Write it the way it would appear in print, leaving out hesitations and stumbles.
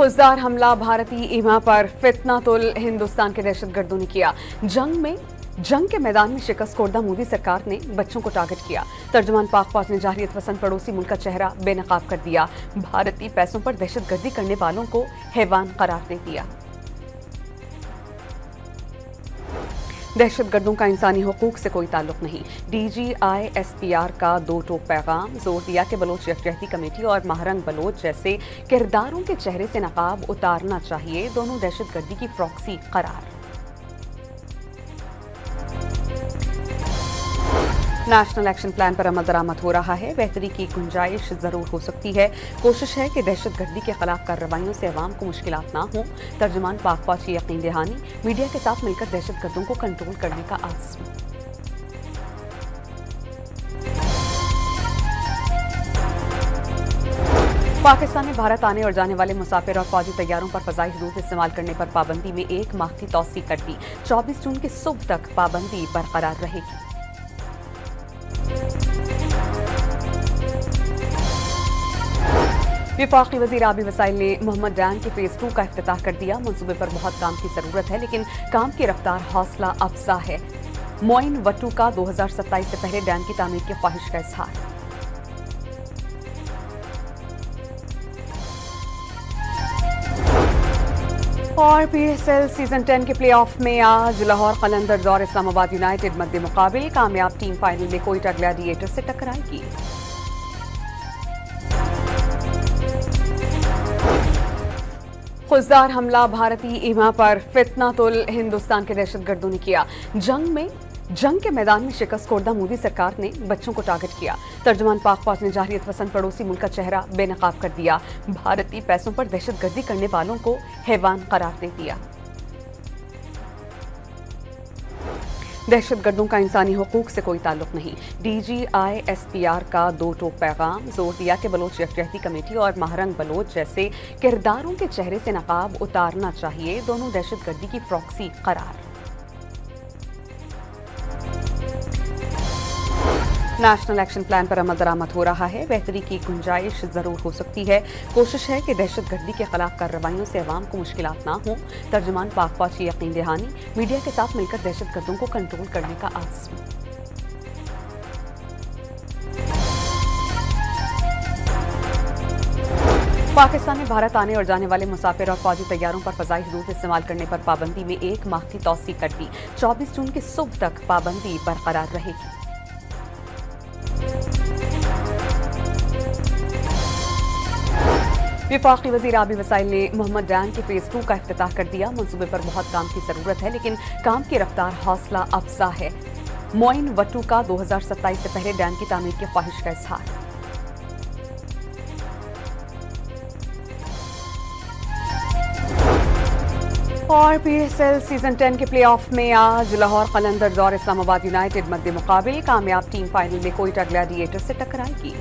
खुजदार हमला भारतीय ईमा पर फितनातुल हिंदुस्तान के दहशतगर्दों ने किया। जंग के मैदान में शिकस्त खोर्दा मोदी सरकार ने बच्चों को टारगेट किया। तर्जुमान पाक फौज ने जाहिरियत पसंद पड़ोसी मुल्क का चेहरा बेनकाब कर दिया। भारतीय पैसों पर दहशतगर्दी करने वालों को हैवान करार दे दिया। दहशतगर्दों का इंसानी हुकूक से कोई ताल्लुक नहीं। DGISPR का दो टोक पैगाम, जोर दिया कि बलोच यकजहती कमेटी और महारंग बलोच जैसे किरदारों के चेहरे से नकाब उतारना चाहिए। दोनों दहशतगर्दी की प्रॉक्सी करार। नेशनल एक्शन प्लान पर अमल दरामद हो रहा है। बेहतरी की गुंजाइश जरूर हो सकती है। कोशिश है कि दहशतगर्दी के खिलाफ कार्रवाइयों से अवाम को मुश्किलात ना हो। तर्जुमान पाक फौज की यकीन दहानी, मीडिया के साथ मिलकर दहशतगर्दों को कंट्रोल करने का आज़म। पाकिस्तान में भारत आने और जाने वाले मुसाफिर और फौजी तैयारों पर फजाई हदूद इस्तेमाल करने पर पाबंदी में 1 माह की तौसीक कर दी। 24 जून की सुबह तक पाबंदी बरकरार रहेगी। विफाकी वज़ीर आबी वसाइल ने मोहम्मद डैम के फेज 2 का इफ्तिताह कर दिया। मंसूबे पर बहुत काम की जरूरत है, लेकिन काम की रफ्तार हौसला अफजा है। मोइन वट्टू का 2027 से पहले डैम की तामीर की ख्वाहिश का इजहार। और PSL सीजन 10 के प्लेऑफ में आज लाहौर कलंदर्स और इस्लामाबाद यूनाइटेड मध्य मुकाबिल। कामयाब टीम फाइनल में कोयटा ग्लैडिएटर्स से टकराएगी। खुजदार हमला भारतीय ईमा पर फितनातुल हिंदुस्तान के दहशतगर्दों ने किया। जंग के मैदान में शिकस्त खोर्दा मोदी सरकार ने बच्चों को टारगेट किया। तर्जुमान पाक फौज ने जाहिरियत पसंद पड़ोसी मुल्क का चेहरा बेनकाब कर दिया। भारतीय पैसों पर दहशतगर्दी करने वालों को हैवान करार दे दिया। दहशतगर्दों का इंसानी हुकूक से कोई ताल्लुक नहीं। DGISPR का दो टोक पैगाम, जोर दिया कि बलोच यकजहती कमेटी और महारंग बलोच जैसे किरदारों के चेहरे से नकाब उतारना चाहिए। दोनों दहशतगर्दी की प्रॉक्सी करार। नेशनल एक्शन प्लान पर अमल दरामद हो रहा है। बेहतरी की गुंजाइश जरूर हो सकती है। कोशिश है कि दहशतगर्दी के खिलाफ कार्रवाइयों से अवाम को मुश्किलात ना हो। तर्जुमान पाक फौज की यकीन दहानी, मीडिया के साथ मिलकर दहशतगर्दों को कंट्रोल करने का आज़म। पाकिस्तान में भारत आने और जाने वाले मुसाफिर और फौजी तैयारों पर फजाई हदूद इस्तेमाल करने पर पाबंदी में 1 माह की तौसीक कर दी। 24 जून की सुबह तक पाबंदी बरकरार रहेगी। विफाकी वज़ीर आबी वसाइल ने मोहम्मद डैम के फेज 2 का इफ्तिताह कर दिया। मंसूबे पर बहुत काम की जरूरत है, लेकिन काम की रफ्तार हौसला अफजा है। मोइन वट्टू का 2027 से पहले डैम की तामीर की ख्वाहिश का इजहार। और PSL सीजन 10 के प्लेऑफ में आज लाहौर कलंदर्स और इस्लामाबाद यूनाइटेड मध्य मुकाबिल। कामयाब टीम फाइनल में कोयटा ग्लैडिएटर्स से टकराएगी।